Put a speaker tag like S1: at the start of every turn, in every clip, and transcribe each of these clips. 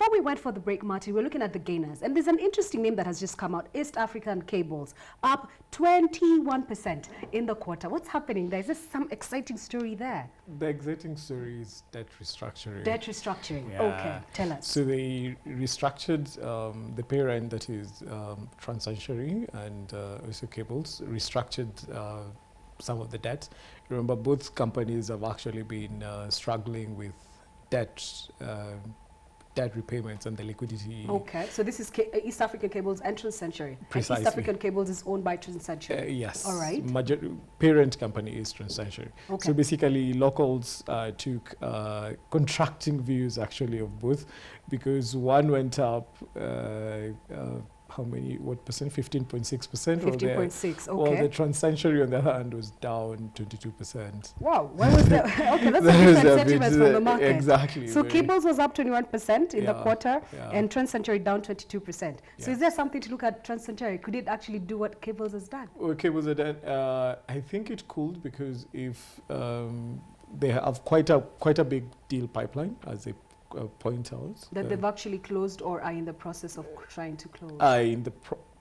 S1: before we went for the break, Martin, we're looking at the gainers. And there's an interesting name that has just come out, East African Cables, up 21% in the quarter. What's happening there? Is there some exciting story there?
S2: The exciting story is debt restructuring.
S1: Debt restructuring.
S2: Yeah.
S1: Okay, tell us.
S2: So they restructured the parent, that is Transansary and also Cables, restructured some of the debt. Remember, both companies have actually been struggling with debt repayments and the liquidity.
S1: Okay, so this is East African Cables and Transansary.
S2: Precisely.
S1: And East African Cables is owned by Transansary.
S2: Yes.
S1: All right.
S2: Parent company is Transansary.
S1: Okay.
S2: So basically, locals took contracting views actually of both, because one went up. How many? What percent? 15.6%.
S1: 15.6. Okay.
S2: While the Transansary on the other hand was down 22%.
S1: Wow. Why was that? Okay, that's a different sentiment from the market.
S2: Exactly.
S1: So Cables was up 21% in the quarter,
S2: yeah.
S1: and Transansary down 22%. So
S2: Yeah.
S1: is there something to look at Transansary? Could it actually do what Cables has done?
S2: Well, Cables are done. I think it could, because if they have quite a big deal pipeline, as they point out.
S1: That they've actually closed or are in the process of trying to close?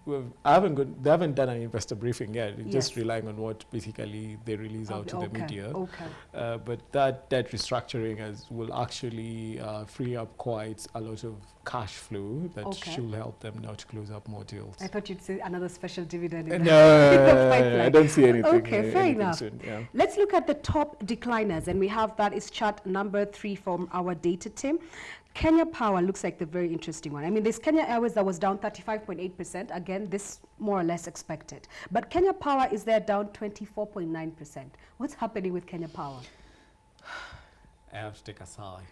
S2: They haven't done an investor briefing yet. It's
S1: Yes.
S2: just relying on what basically they release out to the media.
S1: Okay.
S2: But that restructuring will actually free up quite a lot of cash flow that should help them now to close up more deals.
S1: I thought you'd say another special dividend.
S2: No, I don't see anything.
S1: Okay, fair enough.
S2: Soon, yeah.
S1: Let's look at the top decliners, and we have that is chart number 3 from our data team. Kenya Power looks like the very interesting one. I mean, there's Kenya Airways that was down 35.8%. Again, this more or less expected. But Kenya Power is there down 24.9%. What's happening with Kenya Power?
S2: I have to take a sigh.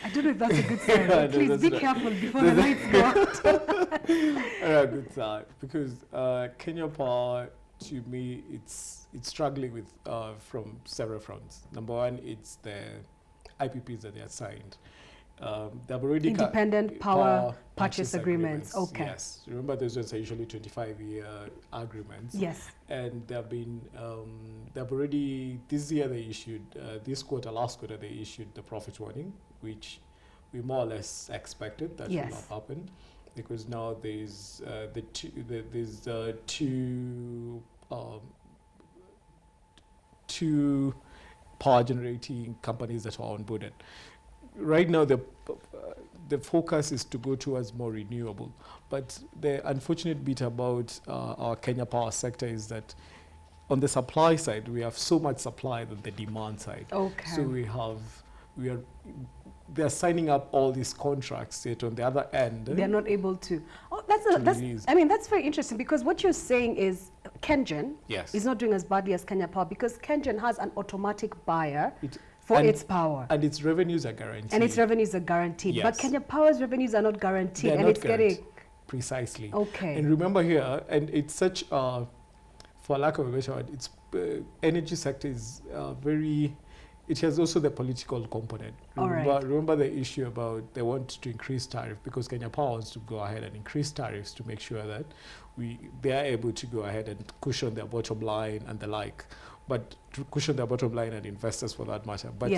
S1: I don't know if that's a good sign. Please be careful before the lights go out.
S2: Good sign, because Kenya Power, to me, it's struggling with from several fronts. Number one, it's the IPPs that they are signed. They've already
S1: independent power purchase agreements. Okay.
S2: Yes. Remember, those ones are usually 25-year agreements.
S1: Yes.
S2: And they've been, they've already, this year they issued, last quarter they issued the profit warning, which we more or less expected that will not happen, because now there's two power generating companies that are onboarded. Right now, the focus is to go towards more renewable. But the unfortunate bit about our Kenya power sector is that on the supply side, we have so much supply than the demand side.
S1: Okay.
S2: So they're signing up all these contracts, yet on the other end,
S1: they're not able to. Oh, that's very interesting, because what you're saying is KenGen is not doing as badly as Kenya Power, because KenGen has an automatic buyer for its power.
S2: And its revenues are guaranteed.
S1: Yes. But Kenya Power's revenues are not guaranteed.
S2: They're
S1: and
S2: not
S1: it's getting...
S2: Precisely.
S1: Okay.
S2: And remember here, and it's such, for lack of a better word, it's energy sector is very... It has also the political component. Remember the issue about they want to increase tariff, because Kenya Power wants to go ahead and increase tariffs to make sure that they are able to go ahead and cushion their bottom line and the like. But to cushion their bottom line and investors for that matter. But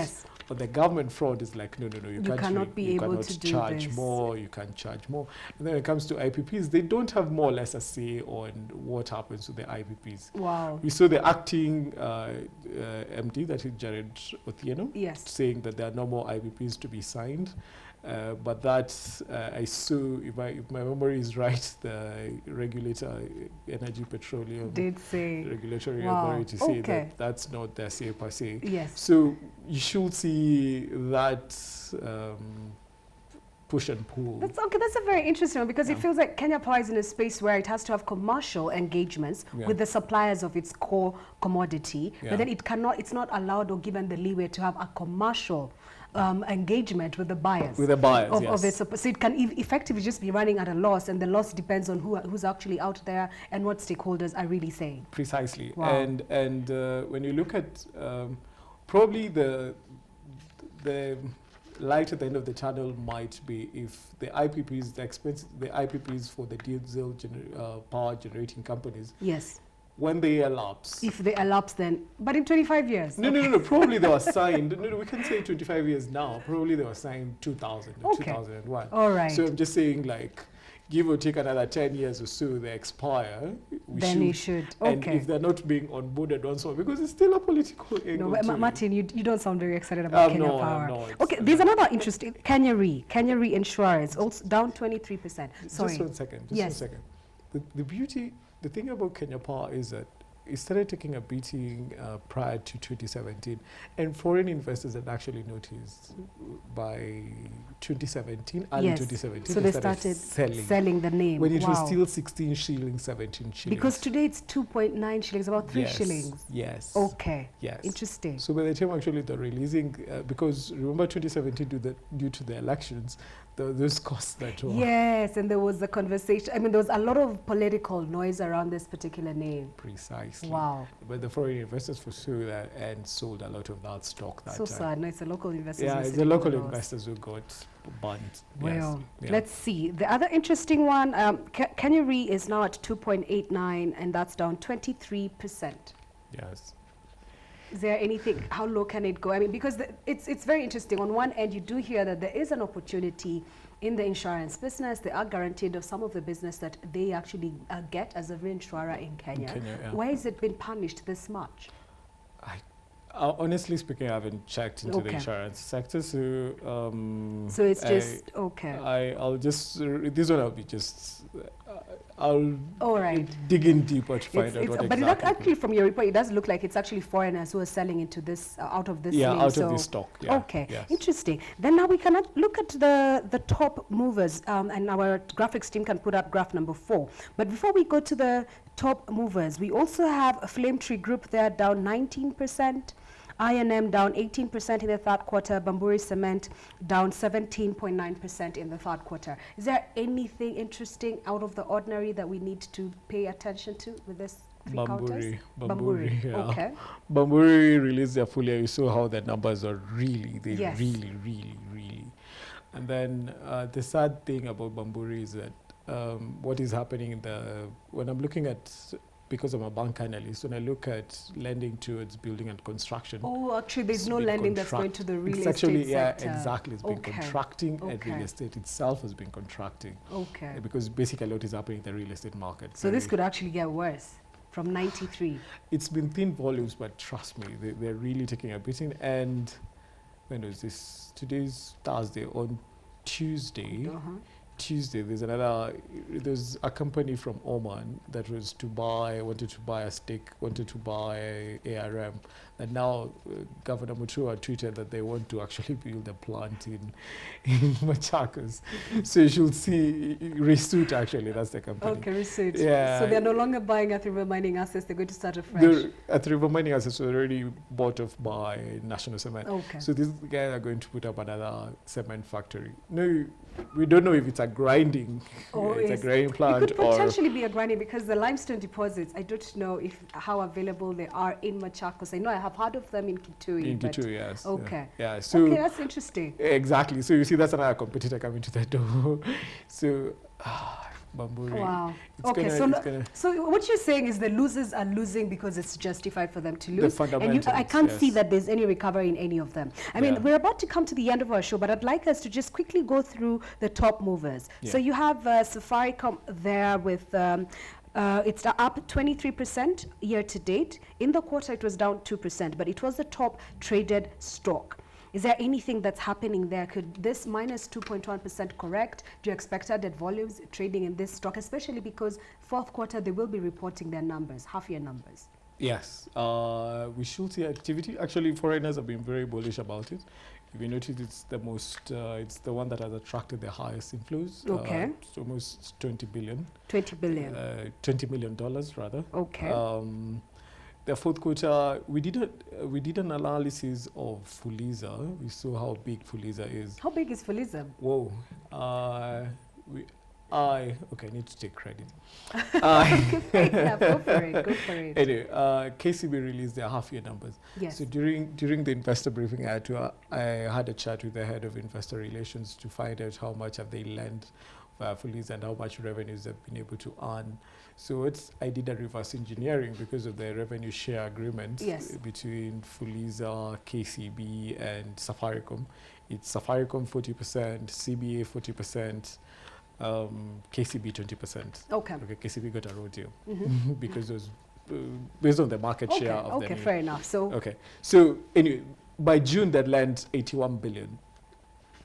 S2: on the government front, it's like, no, you
S1: cannot
S2: charge more, you can't charge more. And then when it comes to IPPs, they don't have more or less a say on what happens to the IPPs.
S1: Wow.
S2: We saw the acting MD, that is Jared Otieno, saying that there are no more IPPs to be signed. But that I saw, if my memory is right, the regulator, Energy Petroleum,
S1: did say,
S2: regulatory authority, say that that's not their say per se.
S1: Yes.
S2: So you should see that push and pull.
S1: That's a very interesting one, because it feels like Kenya Power is in a space where it has to have commercial engagements with the suppliers of its core commodity, but then it's not allowed or given the leeway to have a commercial engagement with the buyers. Of its, so it can effectively just be running at a loss, and the loss depends on who's actually out there and what stakeholders are really saying.
S2: Precisely.
S1: Wow.
S2: And when you look at probably the light at the end of the tunnel might be if the IPPs, the IPPs for the diesel power generating companies, when they elapse.
S1: If they elapse, then, but in 25 years.
S2: No. Probably they were signed. No, we can say 25 years now. Probably they were signed 2000 or 2001.
S1: All right.
S2: So I'm just saying, like, give or take another 10 years or so, they expire.
S1: Then you should. Okay.
S2: And if they're not being onboarded once more, because it's still a political angle.
S1: No, Martin, you don't sound very excited about Kenya Power.
S2: No,
S1: okay, there's another interesting, Kenya Re Insurance, also down 23%. Sorry.
S2: Just one second. The thing about Kenya Power is that it started taking a beating prior to 2017, and foreign investors had actually noticed by 2017, early 2017,
S1: so they started selling the name.
S2: When it was still 16 shillings, 17 shillings.
S1: Because today it's 2.9 shillings, about 3 shillings.
S2: Yes.
S1: Okay.
S2: Yes.
S1: Interesting.
S2: So by the time actually they're releasing, because remember 2017 due to the elections, those costs that were.
S1: Yes, and there was a conversation. I mean, there was a lot of political noise around this particular name.
S2: Precisely.
S1: Wow.
S2: But the foreign investors pursued that and sold a lot of that stock that
S1: so
S2: time.
S1: Sad. No, it's the local investors.
S2: Yeah, it's the local investors who got burnt.
S1: Well,
S2: yes.
S1: Let's see. The other interesting one, Kenya Re is now at 2.89, and that's down 23%.
S2: Yes.
S1: Is there anything, how low can it go? I mean, because it's very interesting. On one end, you do hear that there is an opportunity in the insurance business. They are guaranteed of some of the business that they actually get as a reinsurer in Kenya. Why has it been punished this much?
S2: Honestly speaking, I haven't checked into the insurance sector,
S1: so it's just okay.
S2: I'll just this one I'll be just I'll dig in deeper to find out what
S1: but exactly. Actually, from your report, it does look like it's actually foreigners who are selling into this out of this.
S2: Out of this stock. Yeah.
S1: Okay, interesting. Then now we can look at the top movers, and our graphics team can put up graph number 4. But before we go to the top movers, we also have a Flame Tree Group there down 19%. I&M down 18% in the third quarter. Bamburi Cement down 17.9% in the third quarter. Is there anything interesting out of the ordinary that we need to pay attention to with this three counters?
S2: Bamburi, yeah.
S1: Okay.
S2: Bamburi released their full year. You saw how the numbers are really. And then the sad thing about Bamburi is that what is happening when I'm looking at, because I'm a bank analyst, when I look at lending towards building and construction.
S1: Oh, actually, there's no lending that's going to the real estate
S2: sector.
S1: Yeah,
S2: exactly. It's been contracting, and real estate itself has been contracting.
S1: Okay.
S2: Because basically what is happening in the real estate market.
S1: So this could actually get worse from 93.
S2: It's been thin volumes, but trust me, they're really taking a beating. And when was this? Today's Thursday. On Tuesday, there's a company from Oman that wanted to buy a stake, wanted to buy ARM, and now Governor Mutua tweeted that they want to actually build a plant in Machakos. So you should see Resut, actually, that's the company.
S1: Okay, Resut.
S2: Yeah.
S1: So they're no longer buying at River Mining Assets, they're going to start afresh.
S2: At River Mining Assets were already bought off by National Cement.
S1: Okay.
S2: So these guys are going to put up another cement factory. No, we don't know if it's a grinding, it's a grinding plant.
S1: It could potentially be a grinding, because the limestone deposits, I don't know how available they are in Machakos. I know I have heard of them in Kitui.
S2: In Kitui, yes.
S1: Okay.
S2: Yeah. So
S1: okay, that's interesting.
S2: Exactly. So you see, that's another competitor coming to the door. So, Bamburi.
S1: Wow. Okay, so what you're saying is the losers are losing because it's justified for them to lose.
S2: The fundamentals,
S1: and I can't see that there's any recovery in any of them. I mean, we're about to come to the end of our show, but I'd like us to just quickly go through the top movers. So you have Safaricom there with... it's up 23% year to date. In the quarter, it was down 2%, but it was the top traded stock. Is there anything that's happening there? Could this minus 2.1% correct? Do you expect added volumes trading in this stock, especially because fourth quarter they will be reporting their numbers, half-year numbers?
S2: Yes, we should see activity. Actually, foreigners have been very bullish about it. If you notice, it's the one that has attracted the highest inflows.
S1: Okay.
S2: It's almost 20 billion.
S1: 20 billion.
S2: $20 million rather.
S1: Okay.
S2: The fourth quarter, we did an analysis of Fuliza. We saw how big Fuliza is.
S1: How big is Fuliza?
S2: Whoa. I need to take credit.
S1: Go for it.
S2: Anyway, KCB released their half-year numbers.
S1: Yes.
S2: So during the investor briefing, I had a chat with the head of investor relations to find out how much have they lent Fuliza and how much revenues they've been able to earn. So I did a reverse engineering because of the revenue share agreement between Fuliza, KCB, and Safaricom. It's Safaricom 40%, CBA 40%, KCB 20%.
S1: Okay.
S2: KCB got a raw deal because it was based on the market share of them.
S1: Okay, fair enough.
S2: So anyway, by June that lent 81 billion.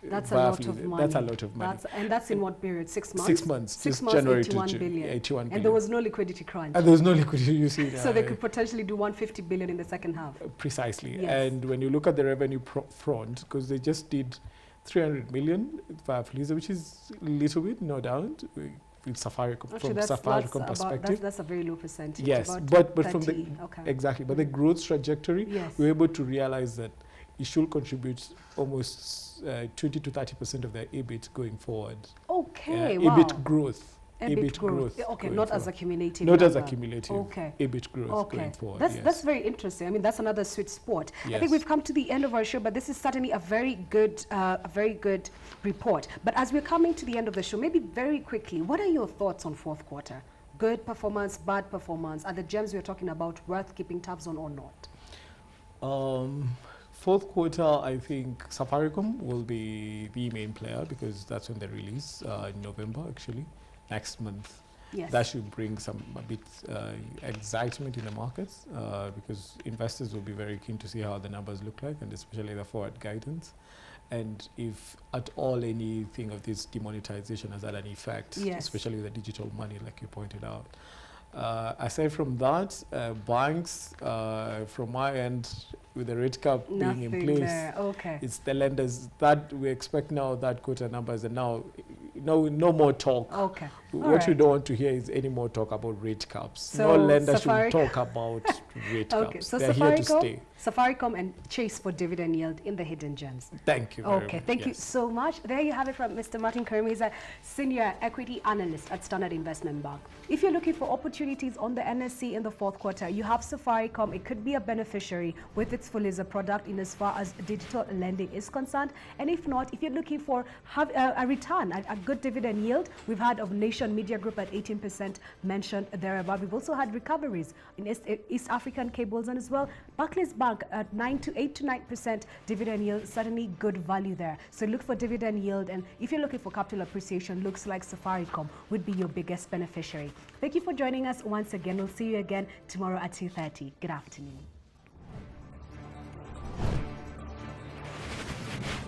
S1: That's a lot of money.
S2: That's a lot of money.
S1: And that's in what period? 6 months?
S2: 6 months.
S1: 6 months,
S2: January
S1: 81
S2: to
S1: billion.
S2: 81 billion.
S1: And there was no liquidity crunch.
S2: And there was no liquidity, you see.
S1: So they could potentially do 150 billion in the second half.
S2: Precisely.
S1: Yes.
S2: And when you look at the revenue front, because they just did 300 million via Fuliza, which is a little bit, no doubt, with Safaricom, from Safaricom perspective.
S1: That's a very low percentage.
S2: Yes, but from the exactly, but the growth trajectory, we're able to realize that it should contribute almost 20 to 30% of their EBIT going forward.
S1: Okay,
S2: wow. EBIT growth.
S1: EBIT growth. Okay, not as accumulative.
S2: Not as accumulative.
S1: Okay.
S2: EBIT growth going forward.
S1: That's very interesting. I mean, that's another sweet spot.
S2: Yes.
S1: I think we've come to the end of our show, but this is certainly a very good report. But as we're coming to the end of the show, maybe very quickly, what are your thoughts on fourth quarter? Good performance, bad performance? Are the gems we're talking about worth keeping tabs on or not?
S2: Fourth quarter, I think Safaricom will be the main player because that's when they release in November, actually, next month.
S1: Yes.
S2: That should bring a bit excitement in the markets because investors will be very keen to see how the numbers look like, and especially the forward guidance. And if at all anything of this demonetization has had an effect, especially the digital money, like you pointed out. Aside from that, banks, from my end, with the rate cap being in place, it's the lenders that we expect now that quarter numbers, and now no more talk.
S1: Okay.
S2: What you don't want to hear is any more talk about rate caps. So no lender should talk about rate caps.
S1: So
S2: they're here to stay.
S1: Safaricom and chase for dividend yield in the hidden gems.
S2: Thank you very much.
S1: Okay, thank you so much. There you have it from Mr. Martin Kirimi. He's a senior equity analyst at Standard Investment Bank. If you're looking for opportunities on the NSE in the fourth quarter, you have Safaricom. It could be a beneficiary with its Fuliza product in as far as digital lending is concerned. And if not, if you're looking for a return, a good dividend yield, we've had of Nation Media Group at 18% mentioned thereabout. We've also had recoveries in East African cables, and as well Barclays Bank at 8 to 9% dividend yield, certainly good value there. So look for dividend yield, and if you're looking for capital appreciation, looks like Safaricom would be your biggest beneficiary. Thank you for joining us once again. We'll see you again tomorrow at 2:30. Good afternoon.